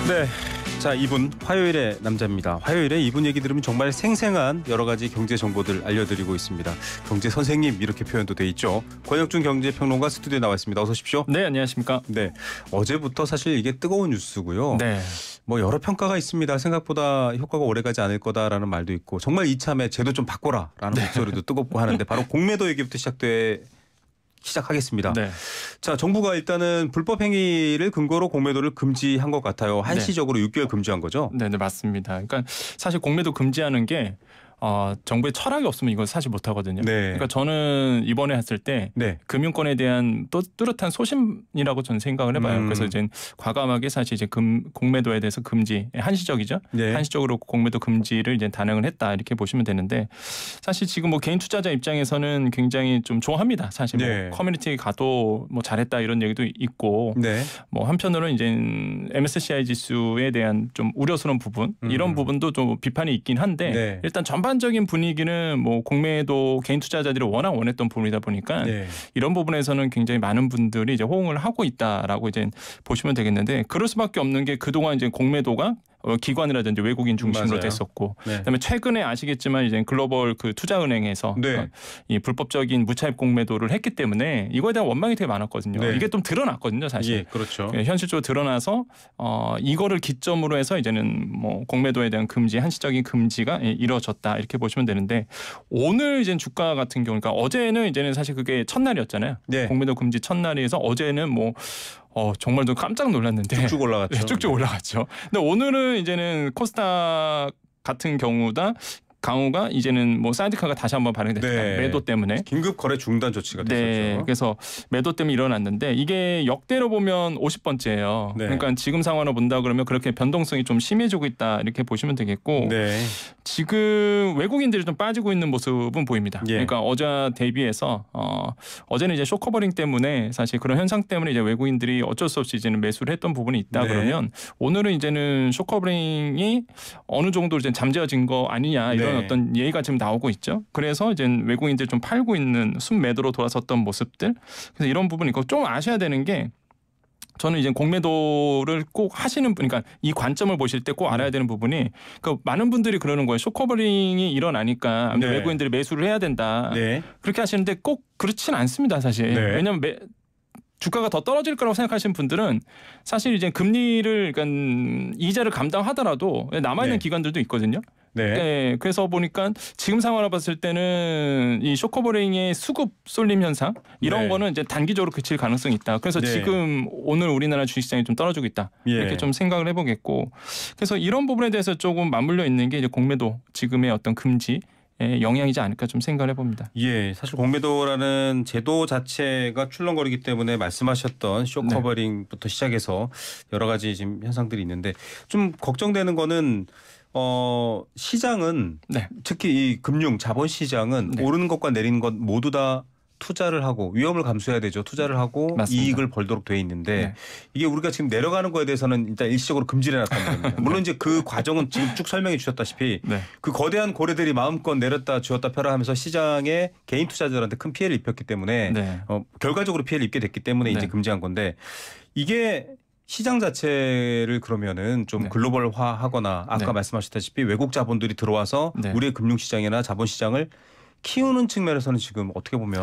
네, 자 이분 화요일의 남자입니다. 화요일에 이분 얘기 들으면 정말 생생한 여러 가지 경제 정보들 알려드리고 있습니다. 경제 선생님 이렇게 표현도 돼 있죠. 권혁준 경제평론가 스튜디오에 나와 있습니다. 어서 오십시오. 네, 안녕하십니까. 네, 어제부터 사실 이게 뜨거운 뉴스고요. 네. 뭐 여러 평가가 있습니다. 생각보다 효과가 오래가지 않을 거다라는 말도 있고 정말 이참에 제도 좀 바꿔라라는 목소리도 뜨겁고 하는데 바로 공매도 얘기부터 시작하겠습니다. 네. 자, 정부가 일단은 불법 행위를 근거로 공매도를 금지한 것 같아요. 한시적으로 6개월 금지한 거죠? 네, 맞습니다. 그러니까 사실 공매도 금지하는 게 정부의 철학이 없으면 이걸 사실 못 하거든요. 네. 그러니까 저는 이번에 했을 때 네. 금융권에 대한 또 뚜렷한 소신이라고 저는 생각을 해봐요. 그래서 이제 과감하게 사실 이제 공매도에 대해서 금지, 한시적이죠. 네. 한시적으로 공매도 금지를 이제 단행을 했다 이렇게 보시면 되는데 사실 지금 뭐 개인 투자자 입장에서는 굉장히 좀 좋아합니다. 사실 뭐 네. 커뮤니티 가도 뭐 잘했다 이런 얘기도 있고 네. 뭐 한편으로는 이제 MSCI 지수에 대한 좀 우려스러운 부분 이런 부분도 좀 비판이 있긴 한데 네. 일단 전반적인 분위기는 뭐 공매도 개인 투자자들이 워낙 원했던 부분이다 보니까 네. 이런 부분에서는 굉장히 많은 분들이 이제 호응을 하고 있다라고 이제 보시면 되겠는데 그럴 수밖에 없는 게 그동안 이제 공매도가 기관이라든지 외국인 중심으로 맞아요. 됐었고 네. 그다음에 최근에 아시겠지만 이제 글로벌 그 투자은행에서 네. 이 불법적인 무차입 공매도를 했기 때문에 이거에 대한 원망이 되게 많았거든요. 네. 이게 좀 드러났거든요, 사실. 예, 그렇죠. 현실적으로 드러나서 이거를 기점으로 해서 이제는 뭐 공매도에 대한 금지, 한시적인 금지가 이루어졌다 이렇게 보시면 되는데 오늘 이제 주가 같은 경우, 그러니까 어제는 이제는 사실 그게 첫날이었잖아요. 네. 공매도 금지 첫날이어서 어제는 뭐 정말 좀 깜짝 놀랐는데 쭉쭉 올라갔죠. 네, 쭉쭉 올라갔죠. 근데 오늘은 이제는 코스닥 같은 경우가 이제는 뭐 사이드카가 다시 한번 발행됐다. 네. 매도 때문에. 긴급 거래 중단 조치가 됐었죠. 네, 그래서 매도 때문에 일어났는데 이게 역대로 보면 50번째예요. 네. 그러니까 지금 상황으로 본다 그러면 그렇게 변동성이 좀 심해지고 있다 이렇게 보시면 되겠고 네. 지금 외국인들이 좀 빠지고 있는 모습은 보입니다. 예. 그러니까 어제 대비해서 어제는 이제 쇼커버링 때문에 사실 그런 현상 때문에 이제 외국인들이 어쩔 수 없이 이제는 매수를 했던 부분이 있다 네. 그러면 오늘은 이제는 쇼커버링이 어느 정도 이제 잠재워진 거 아니냐 이런 네. 어떤 얘기가 지금 나오고 있죠. 그래서 이제 외국인들 좀 팔고 있는 순매도로 돌아섰던 모습들. 그래서 이런 부분이 있고 좀 아셔야 되는 게 저는 이제 공매도를 꼭 하시는 분, 그러니까 이 관점을 보실 때 꼭 알아야 되는 부분이 그러니까 많은 분들이 그러는 거예요. 쇼커버링이 일어나니까 네. 외국인들이 매수를 해야 된다. 네. 그렇게 하시는데 꼭 그렇진 않습니다, 사실. 네. 왜냐하면 주가가 더 떨어질 거라고 생각하시는 분들은 사실 이제 금리를 그러니까 이자를 감당하더라도 남아있는 네. 기관들도 있거든요. 네. 네, 그래서 보니까 지금 상황을 봤을 때는 이 쇼커버링의 수급 쏠림 현상 이런 네. 거는 이제 단기적으로 그칠 가능성이 있다. 그래서 네. 지금 오늘 우리나라 주식시장이 좀 떨어지고 있다. 예. 이렇게 좀 생각을 해보겠고, 그래서 이런 부분에 대해서 조금 맞물려 있는 게 이제 공매도 지금의 어떤 금지. 영향이지 않을까 좀 생각을 해봅니다. 예, 사실 공매도라는 제도 자체가 출렁거리기 때문에 말씀하셨던 쇼커버링부터 시작해서 여러 가지 지금 현상들이 있는데 좀 걱정되는 거는 시장은 네. 특히 이 금융 자본 시장은 네. 오르는 것과 내리는 것 모두 다 투자를 하고 위험을 감수해야 되죠. 투자를 하고 맞습니다. 이익을 벌도록 돼 있는데 네. 이게 우리가 지금 내려가는 거에 대해서는 일단 일시적으로 금지를 해놨단 말입니다. 물론 이제 그 과정은 지금 쭉 설명해 주셨다시피 네. 그 거대한 고래들이 마음껏 내렸다 쥐었다 펴라 하면서 시장에 개인 투자자들한테 큰 피해를 입혔기 때문에 네. 결과적으로 피해를 입게 됐기 때문에 네. 이제 금지한 건데 이게 시장 자체를 그러면은 좀 네. 글로벌화하거나 아까 네. 말씀하셨다시피 외국 자본들이 들어와서 네. 우리의 금융시장이나 자본시장을 키우는 측면에서는 지금 어떻게 보면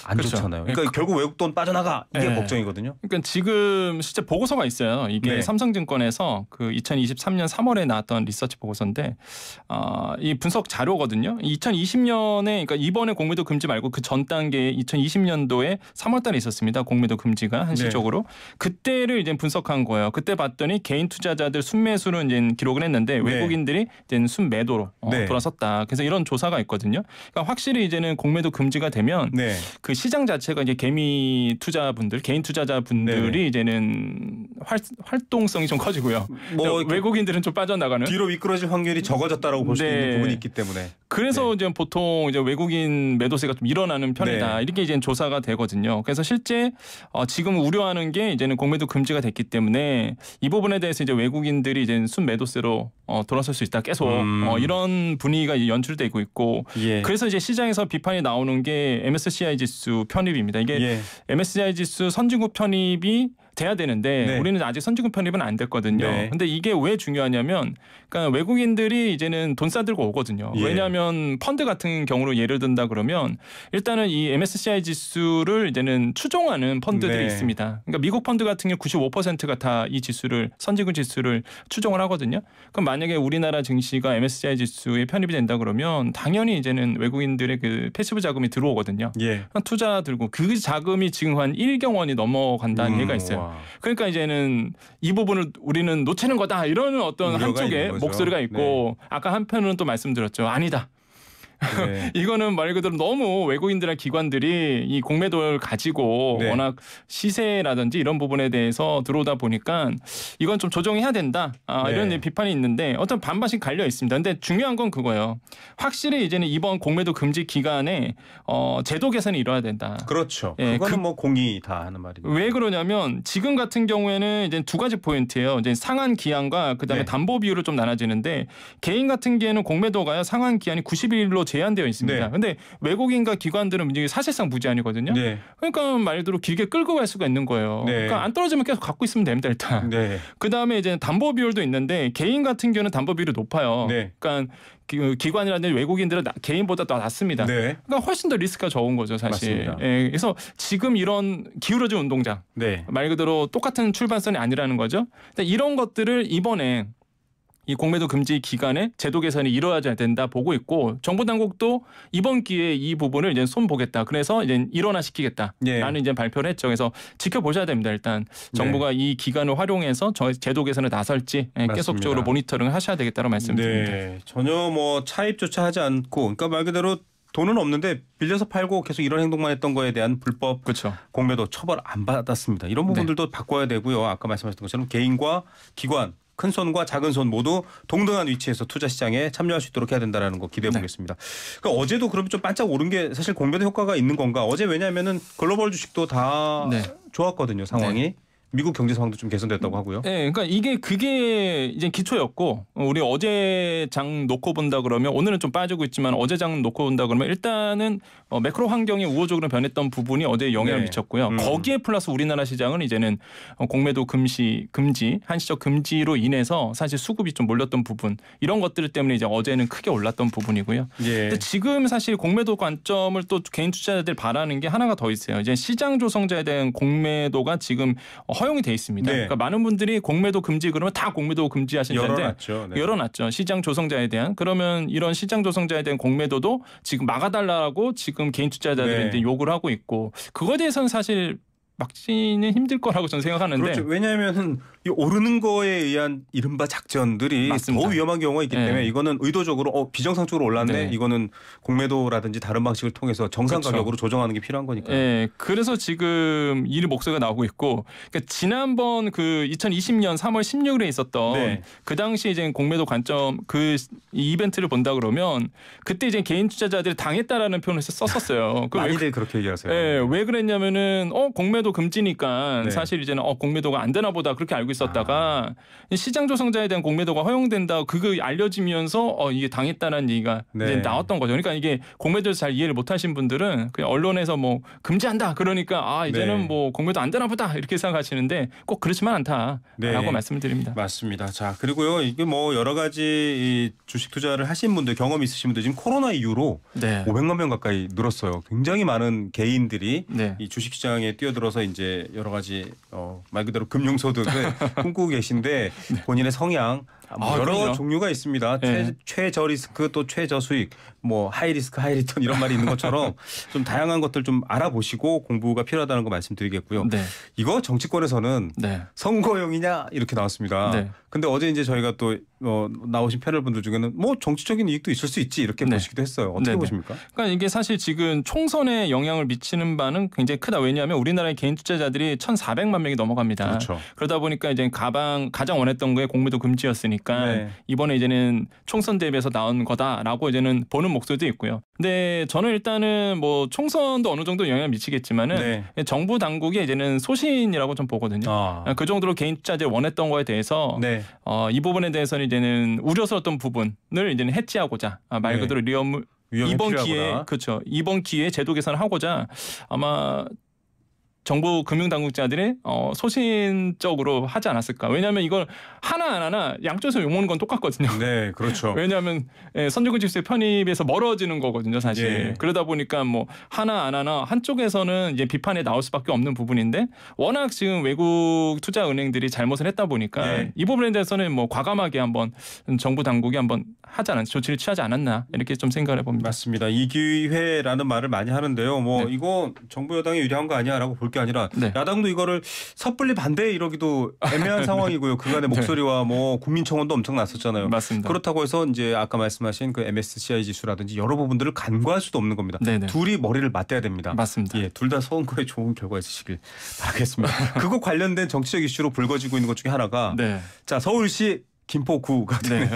안 그렇죠. 좋잖아요. 그러니까 결국 외국 돈 빠져나가 이게 네. 걱정이거든요. 그러니까 지금 실제 보고서가 있어요. 이게 네. 삼성증권에서 그 2023년 3월에 나왔던 리서치 보고서인데 이 분석 자료거든요. 2020년에 그러니까 이번에 공매도 금지 말고 그 전 단계에 2020년도에 3월달에 있었습니다. 공매도 금지가 한시적으로 네. 그때를 이제 분석한 거예요. 그때 봤더니 개인 투자자들 순매수는 이제 기록을 했는데 네. 외국인들이 이제 순매도로 네. 돌아섰다. 그래서 이런 조사가 있거든요. 그러니까 확실히 이제는 공매도 금지가 되면 네. 그 시장 자체가 이제 개미 투자분들, 개인 투자자분들이 네. 이제는 활동성이 좀 커지고요. 뭐 외국인들은 좀 빠져나가는. 뒤로 미끄러질 확률이 적어졌다라고 볼 수 네. 있는 부분이 있기 때문에. 그래서 네. 이제 보통 이제 외국인 매도세가 좀 일어나는 편이다. 네. 이렇게 이제 조사가 되거든요. 그래서 실제 지금 우려하는 게 이제는 공매도 금지가 됐기 때문에 이 부분에 대해서 이제 외국인들이 이제 순매도세로 돌아설 수 있다. 계속 이런 분위기가 이제 연출되고 있고. 예. 그래서 이제 시장에서 비판이 나오는 게 MSCI 지수 편입입니다. 이게 예. MSCI 지수 선진국 편입이 돼야 되는데 네. 우리는 아직 선진국 편입은 안 됐거든요. 네. 근데 이게 왜 중요하냐면 그러니까 외국인들이 이제는 돈 싸들고 오거든요. 예. 왜냐하면 펀드 같은 경우로 예를 든다 그러면 일단은 이 MSCI 지수를 이제는 추종하는 펀드들이 네. 있습니다. 그러니까 미국 펀드 같은 경우 95%가 다 이 지수를 선진국 지수를 추종을 하거든요. 그럼 만약에 우리나라 증시가 MSCI 지수에 편입이 된다 그러면 당연히 이제는 외국인들의 그 패시브 자금이 들어오거든요. 예. 투자 들고 그 자금이 지금 한 1경 원이 넘어간다는 얘기가 있어요. 와. 그러니까 이제는 이 부분을 우리는 놓치는 거다 이런 어떤 우려가 한쪽에 있는 거죠. 목소리가 있고 아까 한편으로는 또 말씀드렸죠. 아니다. 네. 이거는 말 그대로 너무 외국인들의 기관들이 이 공매도를 가지고 네. 워낙 시세라든지 이런 부분에 대해서 들어오다 보니까 이건 좀 조정해야 된다. 이런 네. 비판이 있는데 어떤 반반씩 갈려 있습니다. 근데 중요한 건 그거예요. 확실히 이제는 이번 공매도 금지 기간에 제도 개선이 이뤄야 된다. 그렇죠. 예, 그거는 뭐 공이 다 하는 말이니까. 왜 그러냐면 지금 같은 경우에는 이제 두 가지 포인트예요. 이제 상한 기한과 그다음에 네. 담보 비율을 좀 나눠지는데 개인 같은 경우에는 공매도가요 상한 기한이 90일로 제한되어 있습니다. 네. 근데 외국인과 기관들은 이게 사실상 무제한이거든요. 네. 그러니까 말 그대로 길게 끌고 갈 수가 있는 거예요. 네. 그러니까 안 떨어지면 계속 갖고 있으면 됩니다 일단. 네. 그다음에 이제 담보 비율도 있는데 개인 같은 경우는 담보 비율이 높아요. 네. 그러니까 기관이라든지 외국인들은 개인보다 더 낮습니다. 네. 그러니까 훨씬 더 리스크가 적은 거죠 사실. 맞습니다. 예, 그래서 지금 이런 기울어진 운동장 네. 말 그대로 똑같은 출발선이 아니라는 거죠. 근데 이런 것들을 이번에 이 공매도 금지 기간에 제도 개선이 이루어져야 된다 보고 있고 정부 당국도 이번 기회에 이 부분을 이제 손보겠다. 그래서 이제 일원화시키겠다라는 예. 이제 발표를 했죠. 그래서 지켜보셔야 됩니다. 일단 정부가 이 기간을 활용해서 제도 개선에 나설지 계속적으로 모니터링을 하셔야 되겠다고 말씀드립니다. 네. 전혀 뭐 차입조차 하지 않고 그러니까 말 그대로 돈은 없는데 빌려서 팔고 계속 이런 행동만 했던 거에 대한 불법 그렇죠. 공매도 처벌 안 받았습니다. 이런 부분들도 바꿔야 되고요. 아까 말씀하셨던 것처럼 개인과 기관 큰 손과 작은 손 모두 동등한 위치에서 투자 시장에 참여할 수 있도록 해야 된다라는 거 기대해 보겠습니다. 그러니까 어제도 그러면 좀 반짝 오른 게 사실 공매도 효과가 있는 건가? 어제 왜냐하면은 글로벌 주식도 다 좋았거든요. 상황이. 네. 미국 경제 상황도 좀 개선됐다고 하고요. 네, 그러니까 그게 이제 기초였고 우리 어제 장 놓고 본다 그러면 오늘은 좀 빠지고 있지만 어제 장 놓고 본다 그러면 일단은 매크로 환경이 우호적으로 변했던 부분이 어제 영향을 네. 미쳤고요. 거기에 플러스 우리나라 시장은 이제는 공매도 금지, 한시적 금지로 인해서 사실 수급이 좀 몰렸던 부분 이런 것들 때문에 이제 어제는 크게 올랐던 부분이고요. 예. 근데 지금 사실 공매도 관점을 또 개인 투자자들 바라는 게 하나가 더 있어요. 이제 시장 조성자에 대한 공매도가 지금 허용이 돼 있습니다. 네. 그러니까 많은 분들이 공매도 금지 그러면 다 공매도 금지하신다는데 열어놨죠. 네. 열어놨죠. 시장 조성자에 대한. 그러면 이런 시장 조성자에 대한 공매도도 지금 막아달라고 지금 개인 투자자들이 이제 요구를 하고 있고 그거에 대해서는 사실 막지는 힘들 거라고 저는 생각하는데. 그렇죠. 왜냐하면은 이 오르는 거에 의한 이른바 작전들이 맞습니다. 더 위험한 경우가 있기 때문에 이거는 의도적으로 비정상적으로 올랐네. 이거는 공매도라든지 다른 방식을 통해서 정상 가격으로 조정하는 게 필요한 거니까요. 네, 그래서 지금 이 목소리가 나오고 있고, 그러니까 지난번 그 2020년 3월 16일에 있었던 그 당시 이제 공매도 관점 이 이벤트를 본다 그러면 그때 이제 개인 투자자들이 당했다라는 표현을 썼었어요. 많이들 그렇게 얘기하세요. 네, 왜 그랬냐면은 공매도 금지니까 사실 이제는 공매도가 안 되나 보다 그렇게 알고 있었다가 시장 조성자에 대한 공매도가 허용된다 그거 알려지면서 이게 당했다는 얘기가 이제 나왔던 거죠. 그러니까 이게 공매도를 잘 이해를 못하신 분들은 그냥 언론에서 뭐 금지한다 그러니까 이제는 뭐 공매도 안 되나 보다 이렇게 생각하시는데 꼭 그렇지만 않다라고 말씀을 드립니다. 맞습니다. 자 그리고요 이게 뭐 여러 가지 이 주식 투자를 하신 분들 경험 있으신 분들 지금 코로나 이후로 500만 명 가까이 늘었어요. 굉장히 많은 개인들이 이 주식 시장에 뛰어들어서 이제 여러 가지 말 그대로 금융소득을 꿈꾸고 계신데 본인의 성향 여러 그럼요. 종류가 있습니다. 최저 리스크 또 최저 수익 뭐 하이 리스크 하이 리턴 이런 말이 있는 것처럼 좀 다양한 것들 좀 알아보시고 공부가 필요하다는 거 말씀드리겠고요. 이거 정치권에서는 선거용이냐 이렇게 나왔습니다. 근데 어제 이제 저희가 또 나오신 패널 분들 중에는 뭐 정치적인 이익도 있을 수 있지 이렇게 보시기도 했어요. 어떻게 보십니까? 그러니까 이게 사실 지금 총선에 영향을 미치는 바는 굉장히 크다. 왜냐하면 우리나라의 개인 투자자들이 1,400만 명이 넘어갑니다. 그렇죠. 그러다 보니까 이제 가장 원했던 게 공매도 금지였으니까 이번에 이제는 총선 대비해서 나온 거다라고 이제는 보는 목소리도 있고요. 근데 저는 일단은 뭐 총선도 어느 정도 영향을 미치겠지만은 정부 당국이 이제는 소신이라고 좀 보거든요. 그 정도로 개인 투자자들이 원했던 거에 대해서 이 부분에 대해서는 이제는 우려스러웠던 부분을 이제는 해지하고자 말 그대로 이번 기회에 제도 개선을 하고자 아마 정부 금융당국자들이 소신적으로 하지 않았을까. 왜냐하면 이걸 하나 안 하나 양쪽에서 욕먹는 건 똑같거든요. 네, 그렇죠. 왜냐하면 선진국 질서의 편입에서 멀어지는 거거든요, 사실. 예. 그러다 보니까 뭐 하나 안 하나 한쪽에서는 이제 비판에 나올 수밖에 없는 부분인데 워낙 지금 외국 투자 은행들이 잘못을 했다 보니까 예. 이 부분에 대해서는 뭐 과감하게 한번 정부 당국이 한번 하지 않았 조치를 취하지 않았나 이렇게 좀 생각을 해봅니다. 맞습니다. 이 기회라는 말을 많이 하는데요. 뭐 네. 이거 정부 여당이 유리한 거 아니야라고 볼 게 아니라 네. 야당도 이거를 섣불리 반대 이러기도 애매한 상황이고요. 그간의 네. 목소리와 뭐 국민청원도 엄청 났었잖아요. 맞습니다. 그렇다고 해서 이제 아까 말씀하신 그 MSCI 지수라든지 여러 부분들을 간과할 수도 없는 겁니다. 네네. 둘이 머리를 맞대야 됩니다. 맞습니다. 예, 둘 다 선거에 좋은 결과 있으시길 바라겠습니다. 그거 관련된 정치적 이슈로 불거지고 있는 것 중에 하나가 네. 자 서울시 김포구 같은 네.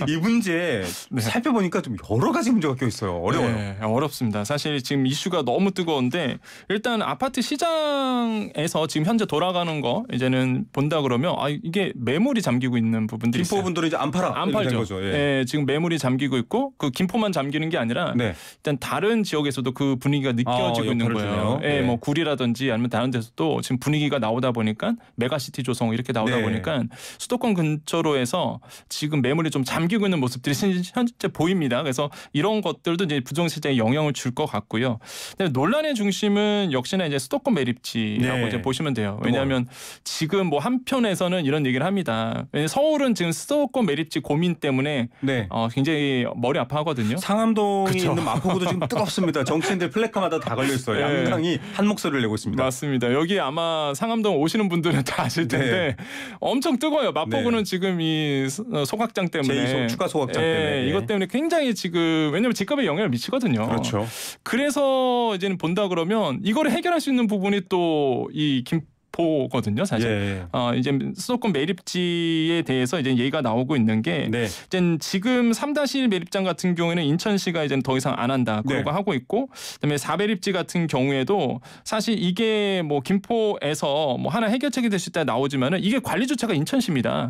이 문제 네. 살펴보니까 좀 여러 가지 문제가 껴 있어요. 어려워요. 네, 어렵습니다. 사실 지금 이슈가 너무 뜨거운데 일단 아파트 시장에서 지금 현재 돌아가는 거 이제는 본다 그러면 이게 매물이 잠기고 있는 부분들이 있어요. 김포 분들은 이제 안 팔아. 안 이렇게 된 팔죠. 거죠. 예. 예, 지금 매물이 잠기고 있고 그 김포만 잠기는 게 아니라 네. 일단 다른 지역에서도 그 분위기가 느껴지고 있는 역할을 거예요. 주네요. 예, 네. 뭐 구리라든지 아니면 다른 데서도 지금 분위기가 나오다 보니까 메가시티 조성 이렇게 나오다 네. 보니까 수도권 근처로 해서 지금 매물이 좀 잠기고 있는 모습들이 현재 보입니다. 그래서 이런 것들도 이제 부동산시장에 영향을 줄 것 같고요. 근데 논란의 중심은 역시나 이제 수도권 매립지라고 네. 이제 보시면 돼요. 왜냐하면 지금 뭐 한편에서는 이런 얘기를 합니다. 왜냐하면 서울은 지금 수도권 매립지 고민 때문에 네. 굉장히 머리 아파하거든요. 상암동이 그쵸. 있는 마포구도 지금 뜨겁습니다. 정치인들 플래카마다 다 걸려 있어요. 네. 양당이 한 목소리를 내고 있습니다. 맞습니다. 여기 아마 상암동 오시는 분들은 다 아실 텐데 엄청 뜨거워요. 마포구는 네. 지금 이 소각장 때문에 제2 추가 소각장 때문에. 이것 때문에 굉장히 지금 왜냐하면 집값에 영향을 미치거든요. 그렇죠. 그래서 이제는 본다 그러면 이거를 해결할 수 있는 부분이 또 이 김포거든요, 사실. 예. 이제 수도권 매립지에 대해서 이제 얘기가 나오고 있는 게 네. 이제 지금 3-1 매립장 같은 경우에는 인천시가 이제 더 이상 안 한다 그러고 네. 하고 있고 그다음에 4매립지 같은 경우에도 사실 이게 뭐 김포에서 뭐 하나 해결책이 될 수 있다 나오지만은 이게 관리 주체가 인천시입니다.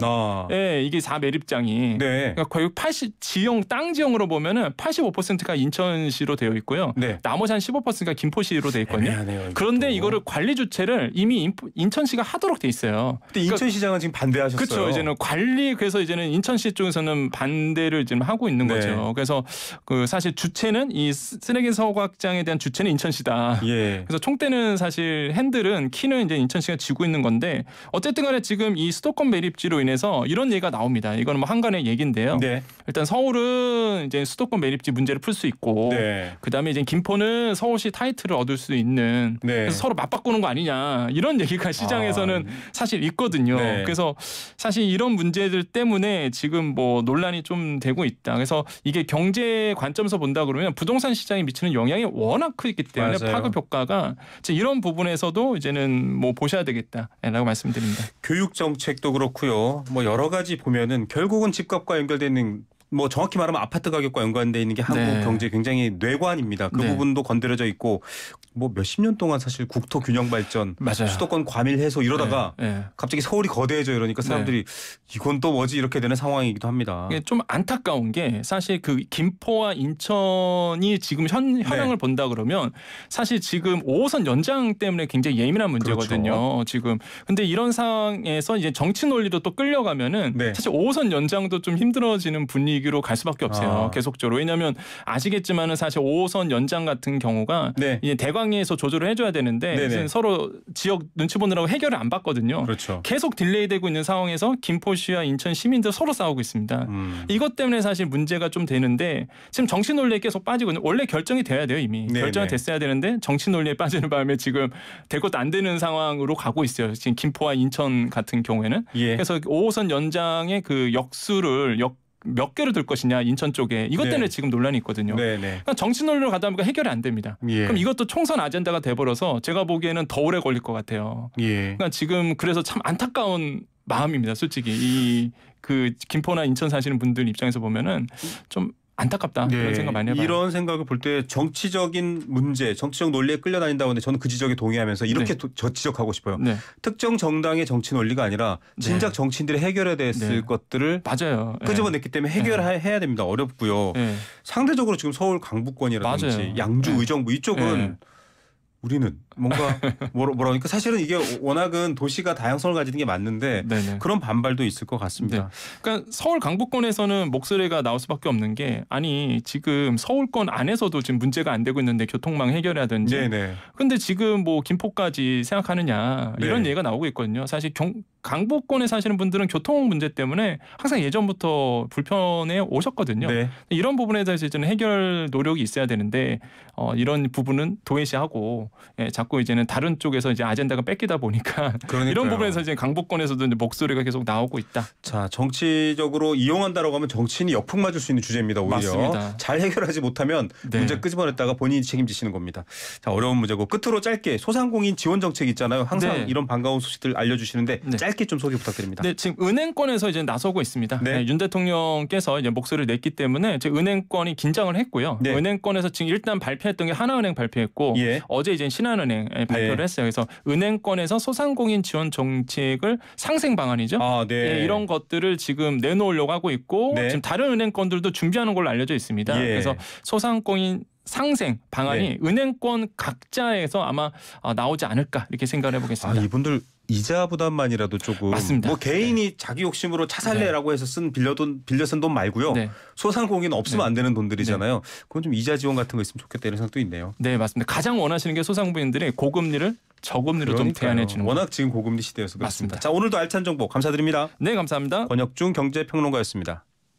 예, 이게 4매립장이 네. 그러니까 거의 80 지형 땅 지형으로 보면은 85%가 인천시로 되어 있고요. 네. 나머지 한 15%가 김포시로 되어 있거든요. 애매하네요, 그런데 이것도. 이거를 관리 주체를 이미 인천시가 하도록 돼 있어요. 근데 인천시장은 지금 반대하셨어요. 그렇죠. 이제는 관리 그래서 이제는 인천시 쪽에서는 반대를 지금 하고 있는 네. 거죠. 그래서 그 사실 주체는 이 쓰레기 소각장에 대한 주체는 인천시다. 예. 그래서 총대는 사실 핸들은 키는 이제 인천시가 쥐고 있는 건데 어쨌든간에 지금 이 수도권 매립지로 인해서 이런 얘기가 나옵니다. 이거는 뭐 한간의 얘기인데요. 네. 일단 서울은 이제 수도권 매립지 문제를 풀 수 있고 네. 그다음에 이제 김포는 서울시 타이틀을 얻을 수 있는 네. 그래서 서로 맞바꾸는 거 아니냐 이런 얘기가 시장에서는 사실 있거든요. 네. 그래서 사실 이런 문제들 때문에 지금 뭐 논란이 좀 되고 있다. 그래서 이게 경제 관점에서 본다 그러면 부동산 시장에 미치는 영향이 워낙 크기 때문에 맞아요. 파급 효과가 이런 부분에서도 이제는 뭐 보셔야 되겠다라고 말씀드립니다. 교육 정책도 그렇고요. 뭐 여러 가지 보면은 결국은 집값과 연결되는 뭐 정확히 말하면 아파트 가격과 연관돼 있는 게 한국 네. 경제 굉장히 뇌관입니다. 그 네. 부분도 건드려져 있고 뭐 몇십 년 동안 사실 국토 균형 발전, 맞아요. 수도권 과밀 해소 이러다가 네. 갑자기 서울이 거대해져 이러니까 사람들이 이건 또 뭐지 이렇게 되는 상황이기도 합니다. 이게 좀 안타까운 게 사실 그 김포와 인천이 지금 현황을 네. 본다 그러면 사실 지금 5호선 연장 때문에 굉장히 예민한 문제거든요. 그렇죠. 지금 근데 이런 상황에서 이제 정치 논리로 또 끌려가면은 네. 사실 5호선 연장도 좀 힘들어지는 분위기로 갈 수밖에 없어요. 계속적으로 왜냐하면 아시겠지만은 사실 5호선 연장 같은 경우가 네. 이제 대광리에서 조절을 해줘야 되는데 네네. 서로 지역 눈치 보느라고 해결을 안 받거든요. 그렇죠. 계속 딜레이되고 있는 상황에서 김포시와 인천 시민들 서로 싸우고 있습니다. 이것 때문에 사실 문제가 좀 되는데 지금 정치 논리에 계속 빠지고 있는 원래 결정이 돼야 돼요 이미. 네네. 결정이 됐어야 되는데 정치 논리에 빠지는 바람에 지금 될 것도 안 되는 상황으로 가고 있어요. 지금 김포와 인천 같은 경우에는. 예. 그래서 5호선 연장의 그 역수를 몇 개를 둘 것이냐 인천 쪽에 이것 때문에 네. 지금 논란이 있거든요. 네네. 그러니까 정치 논리로 가다 보니까 해결이 안 됩니다. 예. 그럼 이것도 총선 아젠다가 돼버려서 제가 보기에는 더 오래 걸릴 것 같아요. 예. 그러니까 지금 그래서 참 안타까운 마음입니다. 솔직히 이 그 김포나 인천 사시는 분들 입장에서 보면은 좀 안타깝다 그런 생각 많이 해봐요. 이런 생각을 볼 때 정치적인 문제, 정치적 논리에 끌려다닌다고 하는데 저는 그 지적에 동의하면서 이렇게 네. 저 지적하고 싶어요. 네. 특정 정당의 정치 논리가 아니라 진작 네. 정치인들이 해결해야 됐을 네. 것들을 맞아요. 끄집어냈기 때문에 해결해야 됩니다. 어렵고요. 네. 상대적으로 지금 서울 강북권이라든지 맞아요. 양주 네. 의정부 이쪽은 네. 우리는 뭔가 뭐라 그러니까 사실은 이게 워낙은 도시가 다양성을 가지는 게 맞는데 네네. 그런 반발도 있을 것 같습니다. 그러니까 서울 강북권에서는 목소리가 나올 수밖에 없는 게 아니 지금 서울권 안에서도 지금 문제가 안 되고 있는데 교통망 해결이라든지 네네. 근데 지금 뭐 김포까지 생각하느냐 이런 네. 얘기가 나오고 있거든요. 사실 강북권에 사시는 분들은 교통 문제 때문에 항상 예전부터 불편해 오셨거든요. 네. 이런 부분에 대해서 이제는 해결 노력이 있어야 되는데 이런 부분은 도외시하고 자꾸 이제는 다른 쪽에서 이제 아젠다가 뺏기다 보니까 그러니까요. 이런 부분에서 이제 강북권에서도 이제 목소리가 계속 나오고 있다. 자, 정치적으로 이용한다라고 하면 정치인이 역풍 맞을 수 있는 주제입니다. 오히려 맞습니다. 잘 해결하지 못하면 네. 문제 끄집어냈다가 본인이 책임지시는 겁니다. 자, 어려운 문제고 끝으로 짧게 소상공인 지원 정책 있잖아요. 항상 네. 이런 반가운 소식들 알려주시는데 네. 짧게 좀 소개 부탁드립니다. 네, 지금 은행권에서 이제 나서고 있습니다. 네. 윤 대통령께서 이제 목소리를 냈기 때문에 이제 은행권이 긴장을 했고요. 네. 은행권에서 지금 일단 발표했던 게 하나은행 발표했고 예. 어제 이제 신한은행 발표를 네. 했어요. 그래서 은행권에서 소상공인 지원 정책을 상생 방안이죠. 아, 네. 예, 이런 것들을 지금 내놓으려고 하고 있고 네. 지금 다른 은행권들도 준비하는 걸로 알려져 있습니다. 예. 그래서 소상공인 상생 방안이 네. 은행권 각자에서 아마 나오지 않을까 이렇게 생각을 아, 해보겠습니다. 이분들 이자 부담만이라도 조금 맞습니다. 뭐 개인이 자기 욕심으로 차 살래라고 해서 빌려 쓴 돈 말고요. 네. 소상공인 없으면 네. 안 되는 돈들이잖아요. 그건 좀 이자 지원 같은 거 있으면 좋겠다 이런 생각도 있네요. 네, 맞습니다. 가장 원하시는 게 소상공인들이 고금리를 저금리로 좀 그러니까요. 대안해 주는 거. 워낙 지금 고금리 시대여서 그렇습니다. 맞습니다. 자, 오늘도 알찬 정보 감사드립니다. 네, 감사합니다. 권혁중 경제평론가였습니다.